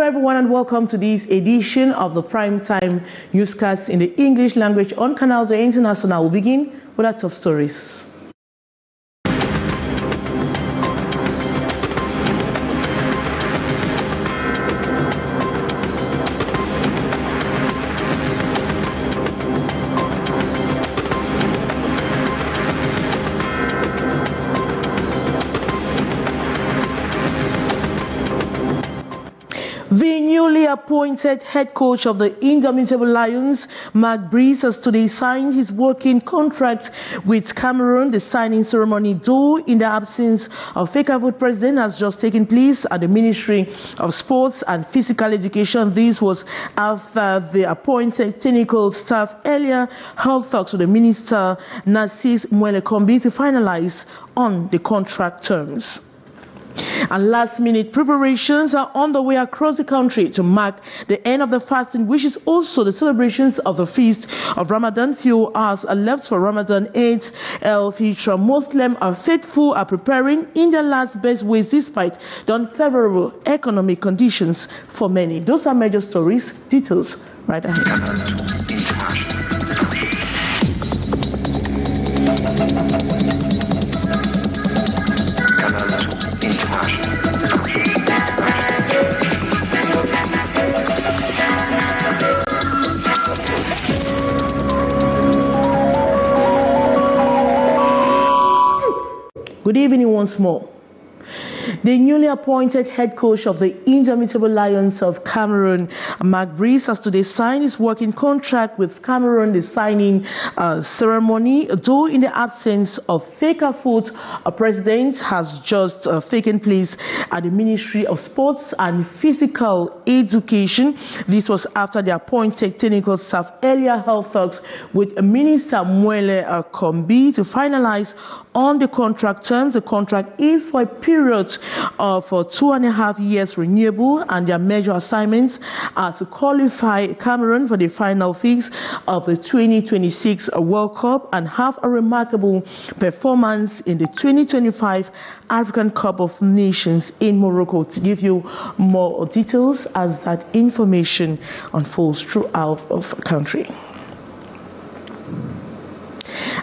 Hello everyone and welcome to this edition of the Primetime Newscast in the English language on Canal International. We'll begin with our top stories. The newly appointed head coach of the Indomitable Lions, Mark Breeze, has today signed his working contract with Cameroon. The signing ceremony, though in the absence of FECAFOOT president, has just taken place at the Ministry of Sports and Physical Education. This was after the appointed technical staff earlier held talks with the Minister, Narcisse Mwele-Kombi, to finalize on the contract terms. And last-minute preparations are on the way across the country to mark the end of the fasting, which is also the celebrations of the feast of Ramadan. Few hours are left for Ramadan 8 el-Fitr. Muslims are faithful, are preparing in their last best ways despite the unfavorable economic conditions for many. Those are major stories. Details right ahead. Good evening once more. The newly appointed head coach of the Indomitable Lions of Cameroon, Mark Breeze, has today signed his working contract with Cameroon. The signing ceremony, though in the absence of FECAFOOT, a president, has just taken place at the Ministry of Sports and Physical Education. This was after the appointed technical staff earlier held talks with Minister Mwele-Kombi to finalize on the contract terms. The contract is for a period of 2.5 years renewable, and their major assignments are to qualify Cameroon for the final phase of the 2026 World Cup and have a remarkable performance in the 2025 African Cup of Nations in Morocco. To give you more details as that information unfolds throughout the country.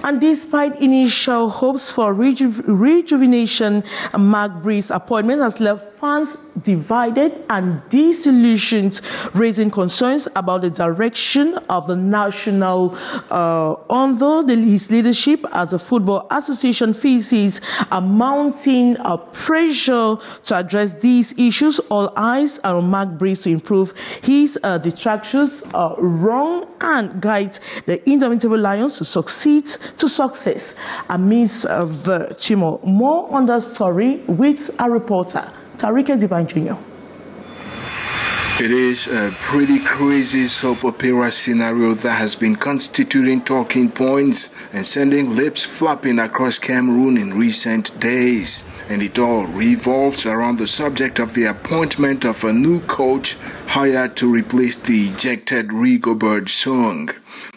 And despite initial hopes for rejuvenation, Mark Breeze's appointment has left fans divided and disillusioned, raising concerns about the direction of the national under his leadership as the Football Association faces a mounting pressure to address these issues. All eyes are on Mark Breeze to improve his distractions wrong and guide the Indomitable Lions to succeed to success amidst the turmoil. More on the story with our reporter, Cliquez Jr. It is a pretty crazy soap opera scenario that has been constituting talking points and sending lips flapping across Cameroon in recent days. And it all revolves around the subject of the appointment of a new coach hired to replace the ejected Rigobert Song.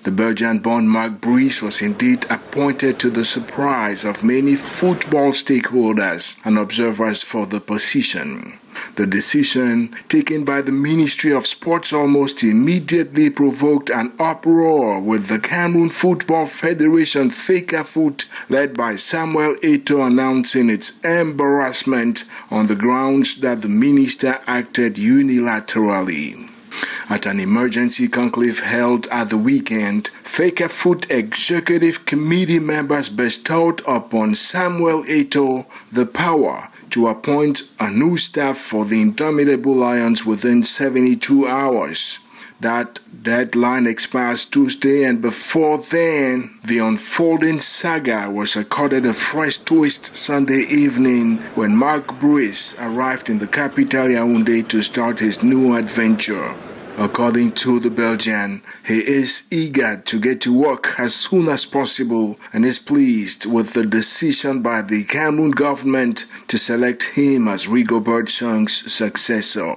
The Belgian-born Mark Breeze was indeed appointed to the surprise of many football stakeholders and observers for the position. The decision taken by the Ministry of Sports almost immediately provoked an uproar, with the Cameroon Football Federation FECAFOOT, led by Samuel Eto'o, announcing its embarrassment on the grounds that the minister acted unilaterally. At an emergency conclave held at the weekend, FECAFOOT Executive Committee members bestowed upon Samuel Eto'o the power to appoint a new staff for the Indomitable Lions within 72 hours. That deadline expires Tuesday, and before then, the unfolding saga was accorded a fresh twist Sunday evening when Mark Breeze arrived in the capital Yaoundé to start his new adventure. According to the Belgian, he is eager to get to work as soon as possible and is pleased with the decision by the Cameroon government to select him as Rigobert Song's successor.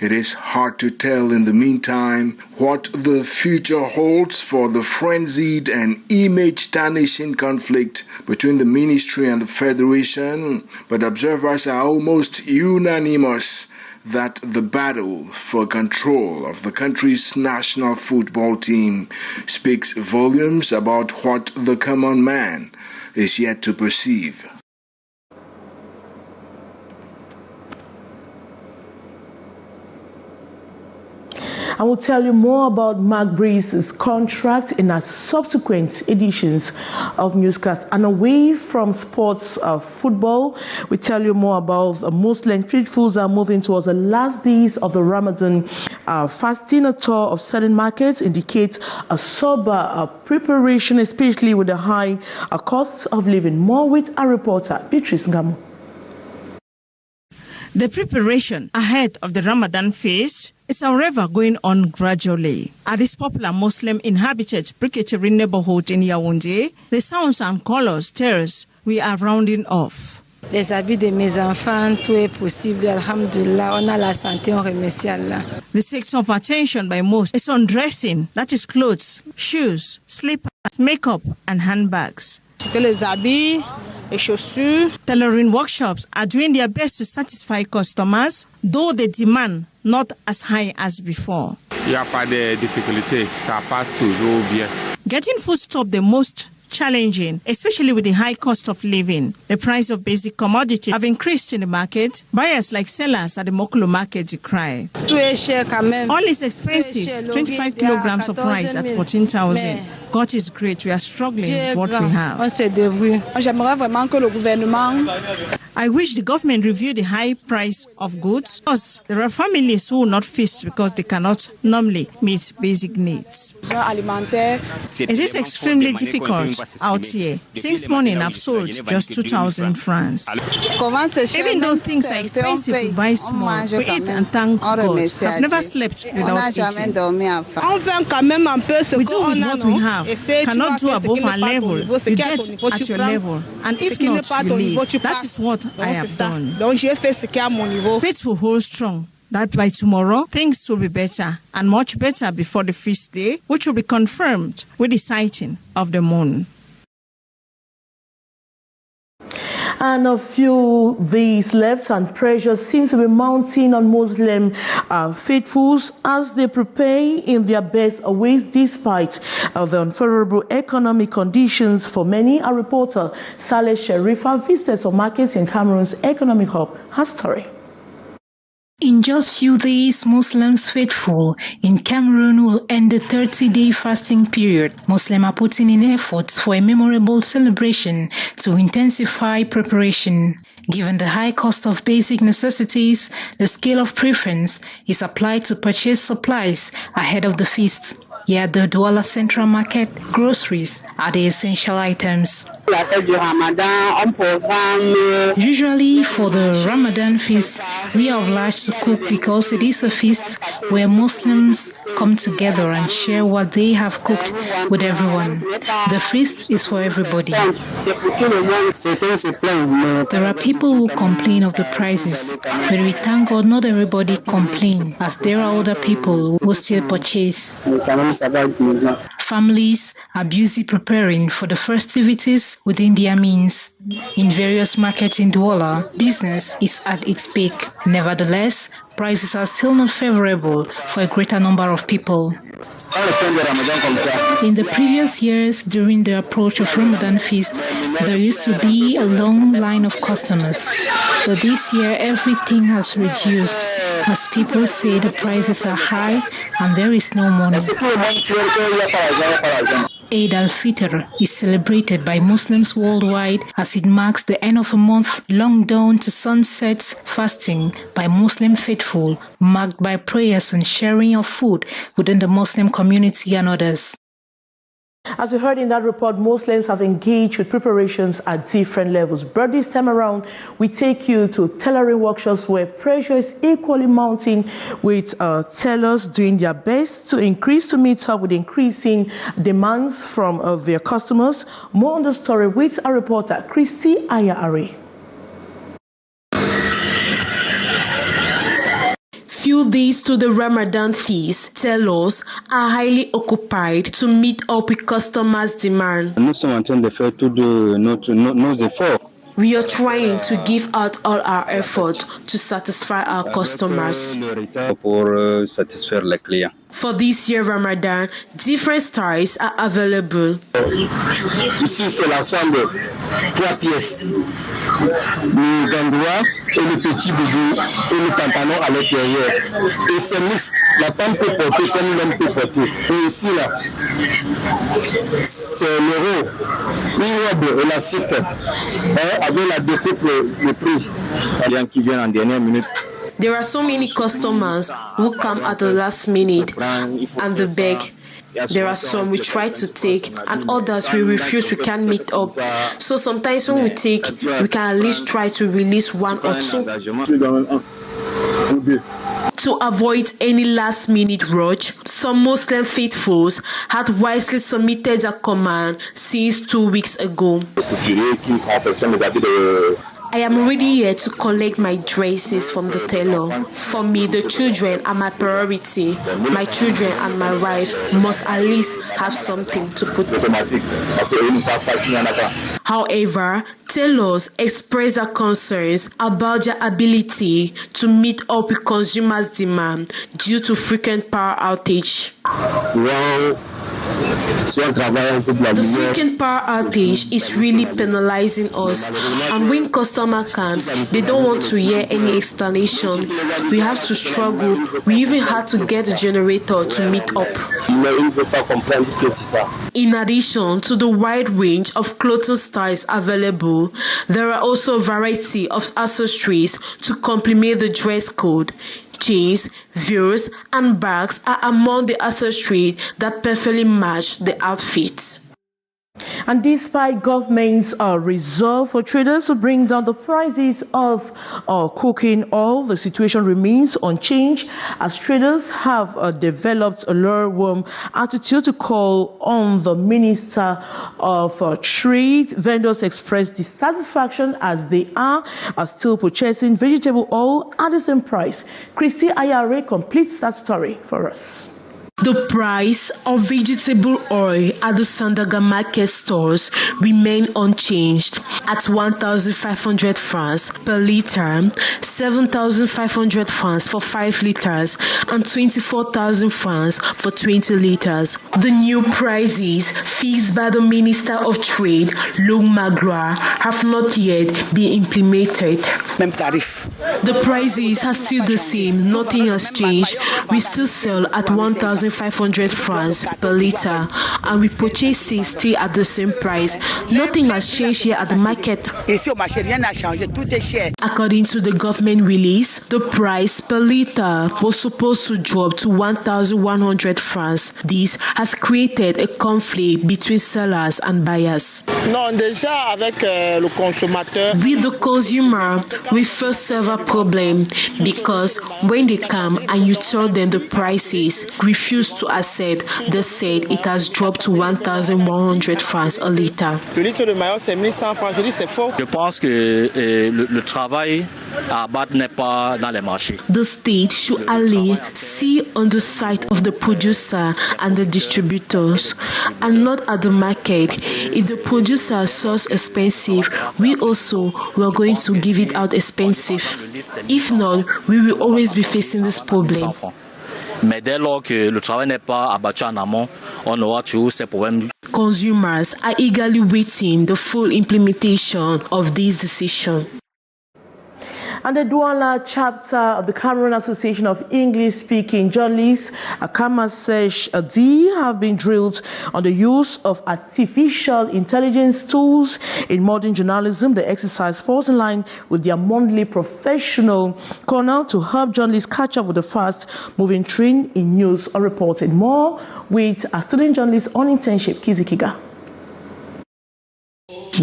It is hard to tell in the meantime what the future holds for the frenzied and image-tarnishing conflict between the ministry and the federation, but observers are almost unanimous that the battle for control of the country's national football team speaks volumes about what the common man is yet to perceive. I will tell you more about Mark Breeze's contract in our subsequent editions of newscasts. And away from sports football, we tell you more about Muslim faithfuls are moving towards the last days of the Ramadan fasting. A tour of certain markets indicates a sober preparation, especially with the high costs of living. More with our reporter, Beatrice Ngamu. The preparation ahead of the Ramadan feast is, however, going on gradually. At this popular Muslim-inhabited Cliquez neighborhood in Yaoundé, the sounds and colors terrace we are rounding off. Les habits de mes enfants, tout est possible. Alhamdulillah, on a la santé, on remercie Allah. The sector of attention by most is on dressing, that is clothes, shoes, slippers, makeup, and handbags. C'était les habits, les chaussures. Tailoring workshops are doing their best to satisfy customers, though the demand not as high as before. Il n'y a pas de difficulté, ça passe toujours bien. Getting food stop the most challenging, especially with the high cost of living. The price of basic commodities have increased in the market. Buyers like sellers at the Mokolo market decry. All is expensive. 25 kilograms of rice at 14,000. God is great. We are struggling with what we have. I wish the government review the high price of goods, because there are families who will not feast because they cannot normally meet basic needs. It is extremely difficult out here. Since morning, I've sold just 2,000 francs. Even though things are expensive, we buy small. We eat and thank God. I've never slept without eating. We do with what we have. Cannot do above our level. You get at your level. And if not, you leave. That is what I have done. Faith will hold strong that by tomorrow things will be better, and much better before the feast day, which will be confirmed with the sighting of the moon. And a few days left, and pressure seems to be mounting on Muslim faithfuls as they prepare in their best ways despite the unfavorable economic conditions for many. Our reporter Saleh Sherifa visited some markets in Cameroon's economic hub. Her story. In just few days, Muslims faithful in Cameroon will end the 30-day fasting period. Muslims are putting in efforts for a memorable celebration to intensify preparation. Given the high cost of basic necessities, the scale of preference is applied to purchase supplies ahead of the feast. Here at the Douala Central Market, groceries are the essential items. Usually for the Ramadan feast, we are obliged to cook because it is a feast where Muslims come together and share what they have cooked with everyone. The feast is for everybody. There are people who complain of the prices, but we thank God not everybody complain, as there are other people who still purchase. Families are busy preparing for the festivities within their means. In various markets in Douala, business is at its peak. Nevertheless, prices are still not favorable for a greater number of people. In the previous years, during the approach of Ramadan feast, there used to be a long line of customers. But this year, everything has reduced, as people say the prices are high and there is no money. Eid al-Fitr is celebrated by Muslims worldwide as it marks the end of a month-long dawn to sunset fasting by Muslim faithful, marked by prayers and sharing of food within the Muslim community and others. As we heard in that report, Muslims have engaged with preparations at different levels. But this time around, we take you to tailoring workshops where pressure is equally mounting, with tailors doing their best to meet up with increasing demands from their customers. More on the story with our reporter, Christy Ayare. Few days to the Ramadan feast, tailors are highly occupied to meet up with customers' demand. Nous sommes en train de faire tous nos efforts We are trying to give out all our effort to satisfy our customers. For this year Ramadan, different styles are available. Ici, c'est l'ensemble, 3 pièces. Le gandoua et le petit bébé et le pantalon à l'intérieur. Et c'est mixte. La femme peut porter comme l'homme peut porter. Et ici, là, c'est l'euro, une robe élastique, avec la découpe, le prix. Les gens qui viennent en dernière minute. There are so many customers who come at the last minute and the beg. There are some we try to take and others we refuse, we can't meet up. So sometimes when we take, we can at least try to release 1 or 2. To avoid any last minute rush, some Muslim faithfuls had wisely submitted their command since 2 weeks ago. I am ready here to collect my dresses from the tailor. For me, the children are my priority. My children and my wife must at least have something to put on. However, tailors express their concerns about their ability to meet up with consumers' demand due to frequent power outage. The frequent power outage is really penalizing us, and when customer comes, they don't want to hear any explanation. We have to struggle. We even had to get a generator to meet up. In addition to the wide range of clothing styles available, there are also a variety of accessories to complement the dress code. Jeans, veils, and bags are among the accessories that perfectly match the outfits. And despite government's resolve for traders to bring down the prices of cooking oil, the situation remains unchanged as traders have developed a lukewarm attitude to call on the Minister of Trade. Vendors express dissatisfaction as they are still purchasing vegetable oil at the same price. Christy Ayare completes that story for us. The price of vegetable oil at the Sandaga market stores remain unchanged at 1,500 francs per litre, 7,500 francs for 5 litres, and 24,000 francs for 20 litres. The new prices fixed by the Minister of Trade, Long Magloire, have not yet been implemented. The prices are still the same, nothing has changed. We still sell at 1,500 francs per litre and we purchase it still at the same price. Nothing has changed here at the market. According to the government release, the price per litre was supposed to drop to 1,100 francs. This has created a conflict between sellers and buyers. With the consumer, we first have a problem because when they come and you tell them the prices, refuse to accept. They said it has dropped to 1,100 francs a litre. Je pense que le travail à abattre n'est pas dans les marchés. The state should only see on the side of the producer and the distributors and not at the market. If the producer sells expensive, we also were going to give it out expensive. If not, we will always be facing this problem. Mais dès lors que le travail n'est pas abattu en amont, on aura toujours ces problèmes. Consumers are eagerly waiting the full implementation of this decision. And the Douala chapter of the Cameroon Association of English-Speaking Journalists, Akamasesh D, have been drilled on the use of artificial intelligence tools in modern journalism. The exercise falls in line with their monthly professional corner to help journalists catch up with the fast-moving trend in news. Reported more with a student journalist on internship, Kizikiga.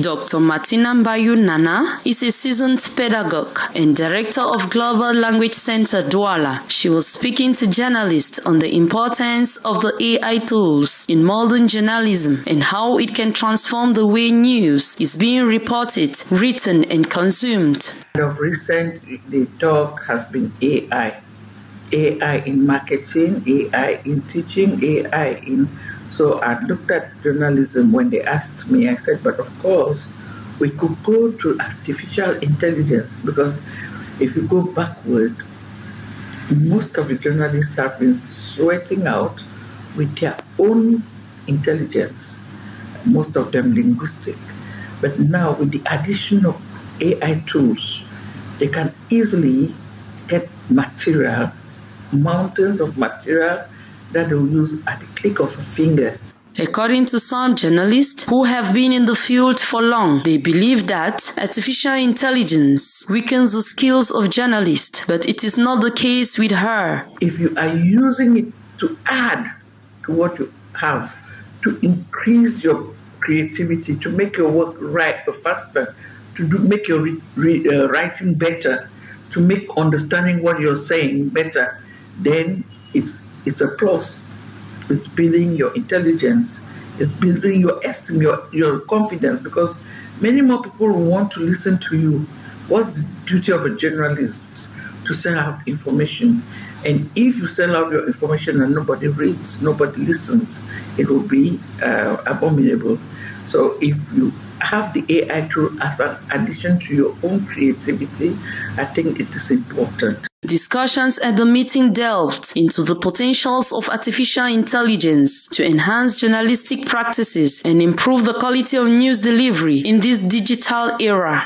Dr. Martina Mbayu Nana is a seasoned pedagogue and director of Global Language Center Douala. She was speaking to journalists on the importance of the AI tools in modern journalism and how it can transform the way news is being reported, written, and consumed. Of recent, the talk has been AI. AI in marketing, AI in teaching, AI in... So I looked at journalism when they asked me. I said, but of course, we could go to artificial intelligence, because if you go backward, most of the journalists have been sweating out with their own intelligence, most of them linguistic. But now with the addition of AI tools, they can easily get material, mountains of material that they will use at the click of a finger. According to some journalists who have been in the field for long, they believe that artificial intelligence weakens the skills of journalists, but it is not the case with her. If you are using it to add to what you have, to increase your creativity, to make your work faster, to make your writing better, to make understanding what you're saying better, then it's a plus. It's building your intelligence. It's building your esteem, your confidence, because many more people want to listen to you. What's the duty of a journalist? To sell out information. And if you sell out your information and nobody reads, nobody listens, it will be abominable. So if you have the AI tool as an addition to your own creativity, I think it is important. Discussions at the meeting delved into the potentials of artificial intelligence to enhance journalistic practices and improve the quality of news delivery in this digital era.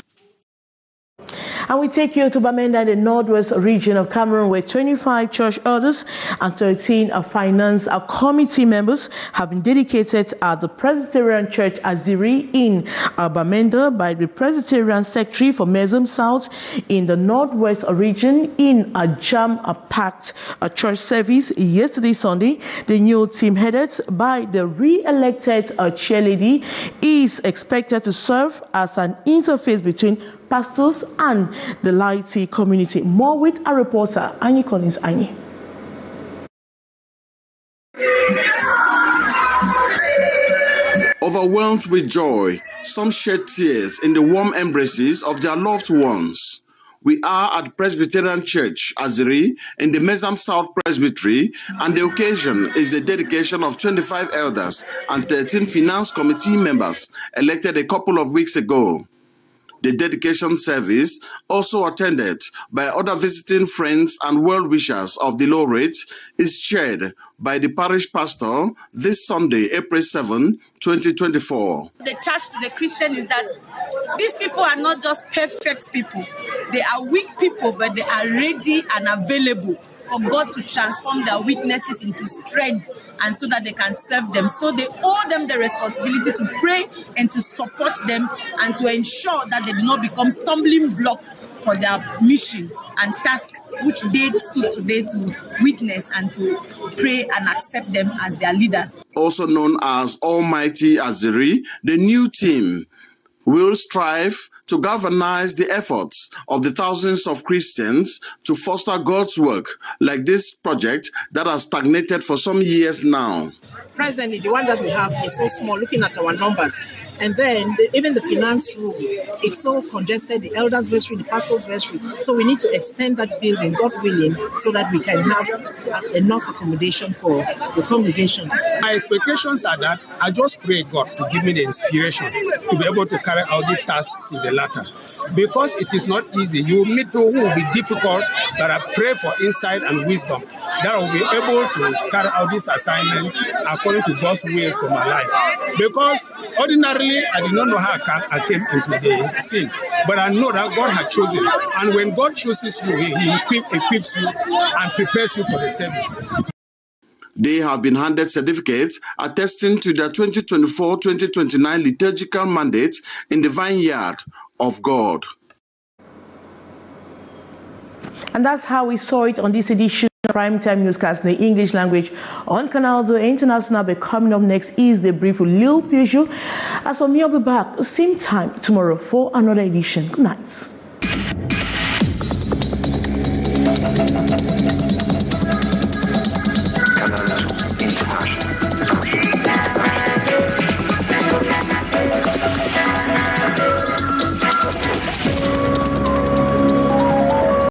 And we take you to Bamenda, the northwest region of Cameroon, where 25 church elders and 13 finance committee members have been dedicated at the Presbyterian Church Aziri in Bamenda by the Presbyterian Secretary for Mesem South in the northwest region in a jam-packed church service yesterday, Sunday. The new team, headed by the re-elected chairlady, is expected to serve as an interface between pastors and the laity community. More with our reporter, Annie Collins. Annie. Overwhelmed with joy, some shed tears in the warm embraces of their loved ones. We are at Presbyterian Church Aziri in the Mesem South Presbytery, and the occasion is a dedication of 25 elders and 13 finance committee members elected a couple of weeks ago. The dedication service, also attended by other visiting friends and well-wishers of the laureate, is chaired by the parish pastor this Sunday, April 7, 2024. The charge to the Christian is that these people are not just perfect people. They are weak people, but they are ready and available for God to transform their weaknesses into strength, and so that they can serve them. So they owe them the responsibility to pray and to support them and to ensure that they do not become stumbling blocks for their mission and task, which they stood today to witness and to pray and accept them as their leaders. Also known as Almighty Aziri, the new team will strive to galvanize the efforts of the thousands of Christians to foster God's work, like this project that has stagnated for some years now. Presently, the one that we have is so small, looking at our numbers. And then even the finance room, it's so congested, the elders' vestry, the pastors' vestry. So we need to extend that building, God willing, so that we can have enough accommodation for the congregation. My expectations are that I just pray God to give me the inspiration to be able to carry out the task to the latter. Because it is not easy. You will meet people who will be difficult, but I pray for insight and wisdom that I will be able to carry out this assignment according to God's will for my life. Because ordinarily, I did not know how I came into the scene, but I know that God had chosen it. And when God chooses you, He equips you and prepares you for the service. They have been handed certificates attesting to their 2024-2029 liturgical mandate in the vineyard of God. And that's how we saw it on this edition of Primetime Newscast in the English language on Canal International. But coming up next is the brief with Lil Peugeot. As for me, I'll be back same time tomorrow for another edition. Good night.